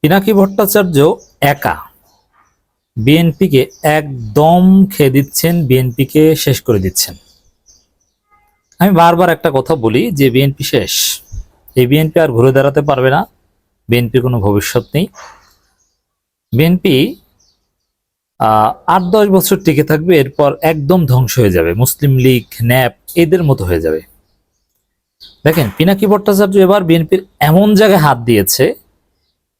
পিনাকি ভট্টাচার্য একা বিএনপিকে একদম খেয়ে দিচ্ছেন, বিএনপিকে শেষ করে দিচ্ছেন। আমি বারবার একটা কথা বলি যে বিএনপি শেষ, এই বিএনপি আর ঘুরে দাঁড়াতে পারবে না, বিএনপির কোনো ভবিষ্যৎ নেই। বিএনপি ৮-১০ বছর টিকে থাকবে, এরপর একদম ধ্বংস হয়ে যাবে, মুসলিম লীগ, ন্যাপ এদের মতো হয়ে যাবে। দেখেন, পিনাকি ভট্টাচার্য এবার বিএনপির এমন জায়গায় হাত দিয়েছে,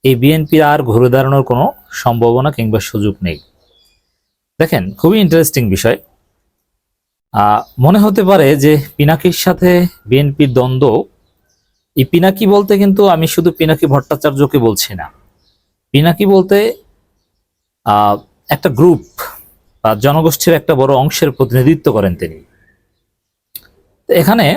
এই বিএনপির আর ঘুরে দাঁড়ানোর কোনো সম্ভাবনা কিংবা সুযোগ নেই। দেখেন, খুবই ইন্টারেস্টিং বিষয়। মনে হতে পারে যে পিনাকির সাথে বিএনপির দ্বন্দ্ব, এই পিনাকি বলতে কিন্তু আমি শুধু পিনাকি ভট্টাচার্যকে বলছি না, পিনাকি বলতে একটা গ্রুপ বা জনগোষ্ঠীর একটা বড় অংশের প্রতিনিধিত্ব করেন তিনি। এখানে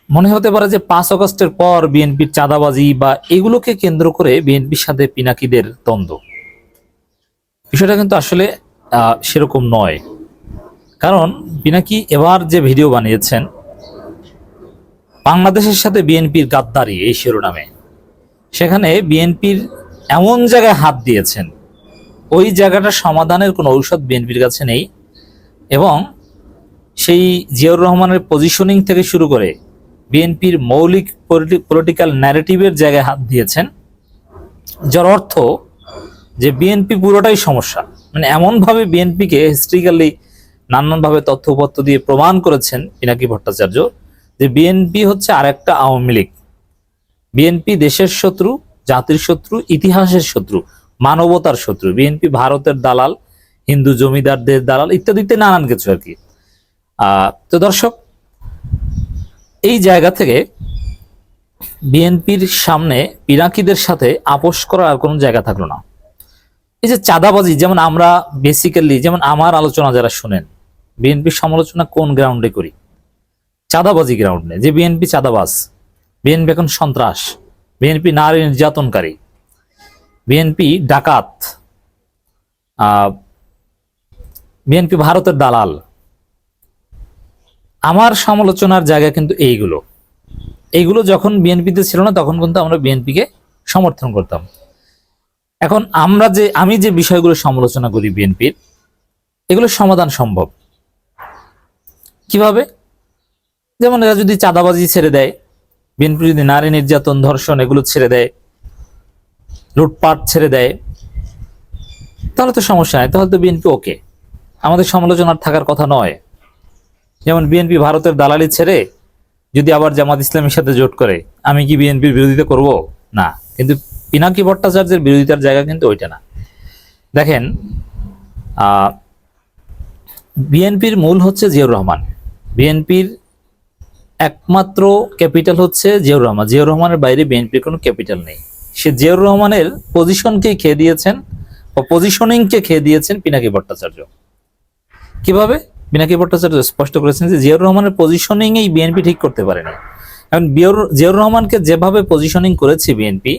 মনে হতে পারে যে ৫ আগস্টের পর বিএনপির চাঁদাবাজি বা এগুলোকে কেন্দ্র করে বিএনপির সাথে পিনাকিদের দ্বন্দ্ব। বিষয়টা কিন্তু আসলে সেরকম নয়। কারণ পিনাকি এবার যে ভিডিও বানিয়েছেন, বাংলাদেশের সাথে বিএনপির গাদ্দারি এই শিরোনামে, সেখানে বিএনপির এমন জায়গায় হাত দিয়েছেন, ওই জায়গাটা সমাধানের কোনো ঔষধ বিএনপির কাছে নেই। এবং সেই জিয়াউর রহমানের পজিশনিং থেকে শুরু করে বিএনপির মৌলিক পলিটিক্যাল ন্যারেটিভের জায়গায় হাত দিয়েছেন, যার অর্থ যে বিএনপি পুরোটাই সমস্যা। মানে এমনভাবে বিএনপিকে হিস্ট্রিক্যালি নানানভাবে তথ্যপত্র দিয়ে প্রমাণ করেছেন পিনাকি ভট্টাচার্য যে বিএনপি হচ্ছে আরেকটা আওয়ামী লীগ। বিএনপি দেশের শত্রু, জাতির শত্রু, ইতিহাসের শত্রু, মানবতার শত্রু। বিএনপি ভারতের দালাল, হিন্দু জমিদারদের দালাল, ইত্যাদিতে নানান কিছু আর কি। তো দর্শক, এই জায়গা থেকে বিএনপির সামনে পিনাকিদের সাথে আপোষ করার আর কোনো জায়গা থাকলো না। এই যে চাঁদাবাজি, যেমন আমরা বেসিক্যালি, যেমন আমার আলোচনা যারা শুনেন, বিএনপির সমালোচনা কোন গ্রাউন্ডে করি? চাঁদাবাজি গ্রাউন্ডে, যে বিএনপি চাঁদাবাজ, বিএনপি এখন সন্ত্রাস, বিএনপি নারী নির্যাতনকারী, বিএনপি ডাকাত, বিএনপি ভারতের দালাল। আমার সমালোচনার জায়গা কিন্তু এইগুলো যখন বিএনপিতে ছিল না, তখন কিন্তু আমরা বিএনপিকে সমর্থন করতাম। এখন আমি যে বিষয়গুলো সমালোচনা করি বিএনপির, এগুলো সমাধান সম্ভব কিভাবে? যেমন এরা যদি চাঁদাবাজি ছেড়ে দেয়, বিএনপি যদি নারী নির্যাতন, ধর্ষণ এগুলো ছেড়ে দেয়, লুটপাট ছেড়ে দেয়, তাহলে তো সমস্যা নাই, তাহলে তো বিএনপি ওকে, আমাদের সমালোচনার থাকার কথা নয়। যেমন বিএনপি ভারতের দালালি ছেড়ে যদি আবার জামাত ইসলামের সাথে জোট করে, আমি কি বিএনপির বিরোধিতা করব? না। কিন্তু পিনাকি ভট্টাচার্যের বিরোধিতার জায়গা কিন্তু ওইটা না। দেখেন, বিএনপির মূল হচ্ছে জিয়াউর রহমান, বিএনপির একমাত্র ক্যাপিটাল হচ্ছে জিয়াউর রহমান। জিয়াউর রহমানের বাইরে বিএনপির কোনো ক্যাপিটাল নেই। সে জিয়াউর রহমানের পজিশনকে খেয়ে দিয়েছেন, বা পজিশনিংকে খেয়ে দিয়েছেন পিনাকি ভট্টাচার্য। কিভাবে? পিনাকি ভট্টাচার্য স্পষ্ট করেছেন যে জিয়াউর রহমানের পজিশনিং এই বিএনপি ঠিক করতে পারেনি। এখন জিয়াউর রহমানকে যেভাবে পজিশনিং করেছে বিএনপি,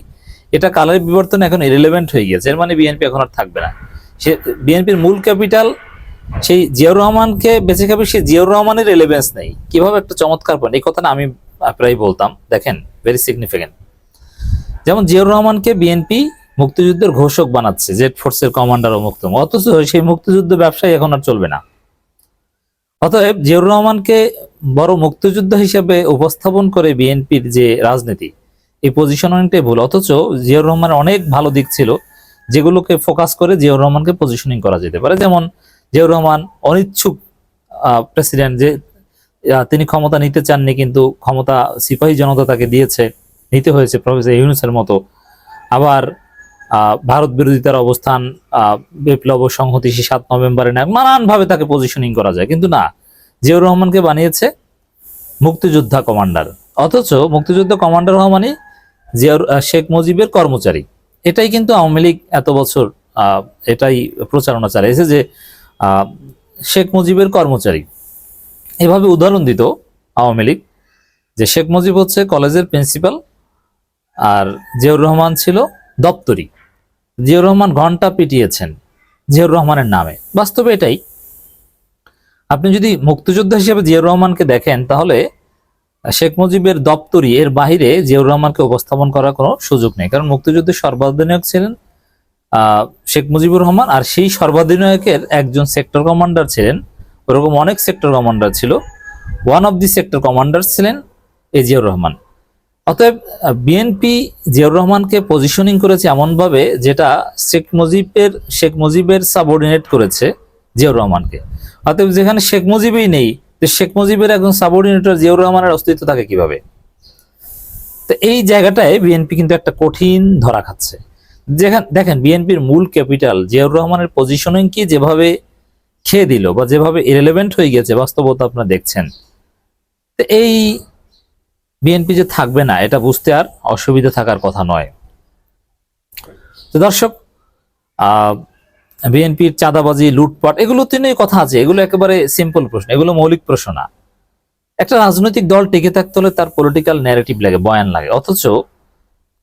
এটা কালের বিবর্তনে এখন ইরিলেভেন্ট হয়ে গিয়েছে। এর মানে বিএনপি এখন আর থাকবে না। সে বিএনপির মূল ক্যাপিটাল সেই জিয়াউর রহমানকে বেঁচে খাবে, সে জিয়াউর রহমানের রিলেভেন্স নেই। কিভাবে? একটা চমৎকার পয়েন্ট, এই কথাটা আমি প্রায় বলতাম। দেখেন, ভেরি সিগনিফিকেন্ট। যেমন জিয়াউর রহমানকে বিএনপি মুক্তিযুদ্ধের ঘোষক বানাচ্ছে, জেড ফোর্সের কমান্ডার ও মুক্তম, অথচ সেই মুক্তিযুদ্ধ ব্যবসায় এখন আর চলবে না। অতএব জিয়াউর রহমানকে বড় মুক্তিযুদ্ধ হিসেবে উপস্থাপন করে বিএনপির যে রাজনীতি, এই পজিশনিংটাই ভুল। অথচ জিয়াউর রহমানের অনেক ভালো দিক ছিল, যেগুলোকে ফোকাস করে জিয়াউর রহমানকে পজিশনিং করা যেতে পারে। যেমন জিয়াউর রহমান অনিচ্ছুক প্রেসিডেন্ট, যে তিনি ক্ষমতা নিতে চাননি, কিন্তু ক্ষমতা সিপাহী জনতা তাকে দিয়েছে, নিতে হয়েছে প্রফেসর ইউনূসের মতো। আবার ভারত বিরোধিতার অবস্থান, বিপ্লব ও সংহতি ৭ নভেম্বরে নানানভাবে তাকে পজিশনিং করা যায়, কিন্তু না, জিয়াউর রহমানকে বানিয়েছে মুক্তিযোদ্ধা কমান্ডার। অথচ মুক্তিযুদ্ধ কমান্ডার হওয়া মানে শেখ মুজিবের কর্মচারী। এটাই কিন্তু আওয়ামী লীগ এত বছর এটাই প্রচারণা চালিয়েছে যে শেখ মুজিবের কর্মচারী। এভাবে উদাহরণ দিত আওয়ামী লীগ যে শেখ মুজিব হচ্ছে কলেজের প্রিন্সিপাল, আর জিয়াউর রহমান ছিল দপ্তরি। জিয়াউর রহমান ঘন্টা পিটিয়েছেন জিয়াউর রহমানের নামে। বাস্তবে এটাই। আপনি যদি মুক্তিযোদ্ধা হিসেবে জিয়াউর রহমানকে দেখেন, তাহলে শেখ মুজিবের দপ্তরি এর বাইরে জিয়াউর রহমানকে উপস্থাপন করার কোনো সুযোগ নেই, কারণ মুক্তিযুদ্ধের সর্বাধিনায়ক ছিলেন শেখ মুজিবুর রহমান, আর সেই সর্বাধিনায়কের একজন সেক্টর কমান্ডার ছিলেন, ওরকম অনেক সেক্টর কমান্ডার ছিল, one of the sector commander ছিলেন এই জিয়াউর রহমান। অতএব বিএনপি জিয়াউর রহমানকে পজিশনিং করেছে এমনভাবে যেটা শেখ মুজিবের সাবঅর্ডিনেট করেছে জিয়াউর রহমানকে। অতএব যেখানে শেখ মুজিবই নেই, শেখ মুজিবের একজন সাবঅর্ডিনেটর জিয়াউর রহমানের অস্তিত্ব থাকে কিভাবে? তো এই জায়গাটায় বিএনপি কিন্তু একটা কঠিন ধরা খাচ্ছে। যেখানে দেখেন বিএনপির মূল ক্যাপিটাল জিয়াউর রহমানের পজিশনিং কি যেভাবে খেয়ে দিল বা যেভাবে ইরেলেভেন্ট হয়ে গেছে বাস্তবতা আপনারা দেখছেন। তো এই বিএনপি যে থাকবে না এটা বুঝতে আর অসুবিধা থাকার কথা নয়। তো দর্শক, বিএনপির চাঁদাবাজি, লুটপাট এগুলোতে নিয়ে কথা আছে, এগুলো একেবারে সিম্পল প্রশ্ন, এগুলো মৌলিক প্রশ্ন না। একটা রাজনৈতিক দল টিকে থাকতে হলে তার পলিটিক্যাল ন্যারেটিভ লাগে, বয়ান লাগে। অথচ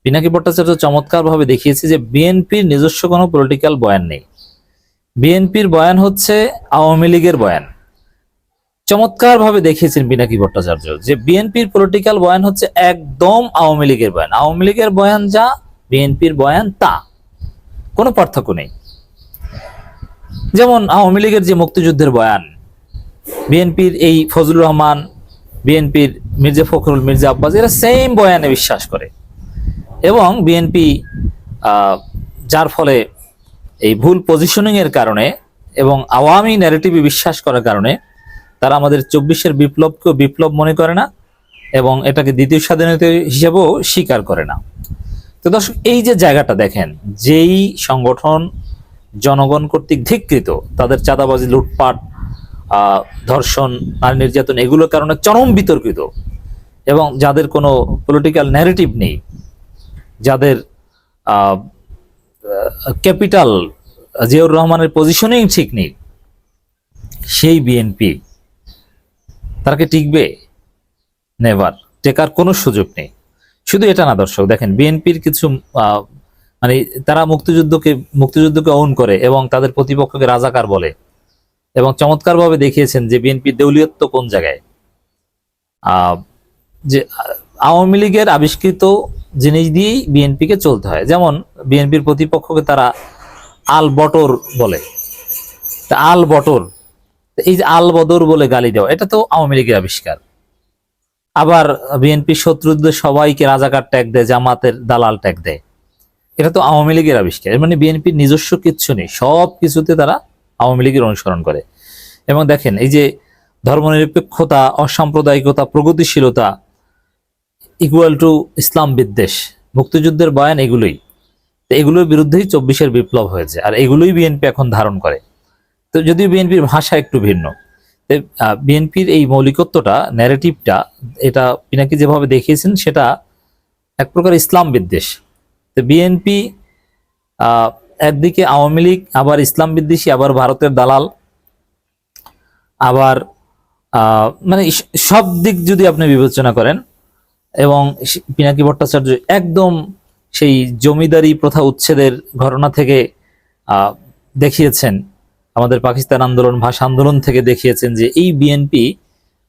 পিনাকি ভট্টাচার্য চমৎকার ভাবে দেখিয়েছে যে বিএনপির নিজস্ব কোনো পলিটিক্যাল বয়ান নেই। বিএনপির বয়ান হচ্ছে আওয়ামী লীগের বয়ান। চমৎকার ভাবে দেখিয়েছেন পিনাকি ভট্টাচার্য যে বিএনপির পলিটিক্যাল বয়ান হচ্ছে একদম আওয়ামী লীগের বয়ান। আওয়ামী লীগের বয়ান যা, বিএনপির বয়ান তা, কোনো পার্থক্য নেই। যেমন আওয়ামী লীগের যে মুক্তিযুদ্ধের বয়ান, বিএনপির এই ফজলুর রহমান, বিএনপির মির্জা ফখরুল, মির্জা আব্বাস, এরা সেম বয়ানে বিশ্বাস করে। এবং বিএনপি যার ফলে এই ভুল পজিশনিং এর কারণে এবং আওয়ামী ন্যারেটিভে বিশ্বাস করার কারণে তারা আমাদের 24-এর বিপ্লবকেও বিপ্লব মনে করে না এবং এটাকে দ্বিতীয় স্বাধীনতা হিসেবেও স্বীকার করে না। তো দর্শক, এই যে জায়গাটা দেখেন, যেই সংগঠন জনগণ কর্তৃক ধিক্কৃত, তাদের চাঁদাবাজি, লুটপাট, ধর্ষণ, নারী নির্যাতন এগুলোর কারণে চরম বিতর্কিত, এবং যাদের কোনো পলিটিক্যাল ন্যারেটিভ নেই, যাদের ক্যাপিটাল জিয়াউর রহমানের পজিশনিং ঠিক নেই, সেই বিএনপি তারা কি টিকবে? নেভার, টেকার কোনো সুযোগ নেই। শুধু এটা না দর্শক, দেখেন বিএনপির কিছু মানে তারা মুক্তিযুদ্ধকে অন করে এবং তাদের প্রতিপক্ষকে রাজাকার বলে, এবং চমৎকারভাবে দেখিয়েছেন যে বিএনপির দেউলিয়ত্ব কোন জায়গায়। যে আওয়ামী লীগের আবিষ্কৃত জিনিস দিয়েই বিএনপিকে চলতে হয়। যেমন বিএনপির প্রতিপক্ষকে তারা আল বটর বলে, আল বটর, এই যে আল বদর বলে গালি দেওয়া, এটা তো আওয়ামী লীগের আবিষ্কার। আবার বিএনপির শত্রুদের সবাইকে রাজাকার ট্যাগ দেয়, জামাতের দালাল ট্যাগ দেয়, এটা তো আওয়ামী লীগের আবিষ্কার। মানে বিএনপির নিজস্ব কিচ্ছু নেই, সব কিছুতে তারা আওয়ামী লীগের অনুসরণ করে। এবং দেখেন এই যে ধর্মনিরপেক্ষতা, অসাম্প্রদায়িকতা, প্রগতিশীলতা ইকুয়াল টু ইসলাম বিদ্বেষ, মুক্তিযুদ্ধের বয়ান এগুলোই। তো এগুলোর বিরুদ্ধেই 24-এর বিপ্লব হয়েছে, আর এগুলোই বিএনপি এখন ধারণ করে। তো যদিও বিএনপির ভাষা একটু ভিন্ন, বিএনপির এই মৌলিকত্বটা, ন্যারেটিভটা, এটা পিনাকি যেভাবে দেখিয়েছেন সেটা এক প্রকার ইসলাম বিদ্বেষ। তো বিএনপি একদিকে আওয়ামী লীগ, আবার ইসলাম বিদ্বেষী, আবার ভারতের দালাল, আবার মানে সব দিক যদি আপনি বিবেচনা করেন। এবং পিনাকি ভট্টাচার্য একদম সেই জমিদারি প্রথা উচ্ছেদের ঘটনা থেকে দেখিয়েছেন, আমাদের পাকিস্তান আন্দোলন, ভাষা আন্দোলন থেকে দেখিয়েছেন যে এই বিএনপি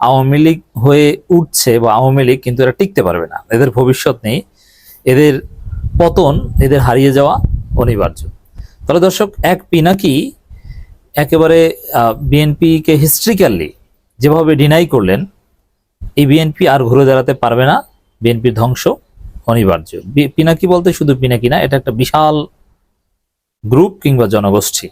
আওয়ামী লীগ হয়ে উঠছে বা আওয়ামী লীগ, কিন্তু এরা টিকতে পারবে না, এদের ভবিষ্যৎ নেই, এদের পতন, এদের হারিয়ে যাওয়া অনিবার্য। তাহলে দর্শক, এক পিনাকি একেবারে বিএনপিকে হিস্ট্রিক্যালি যেভাবে ডিনাই করলেন, এই বিএনপি আর ঘুরে দাঁড়াতে পারবে না, বিএনপির ধ্বংস অনিবার্য। পিনাকি বলতে শুধু পিনাকি না, এটা একটা বিশাল গ্রুপ কিংবা জনগোষ্ঠী।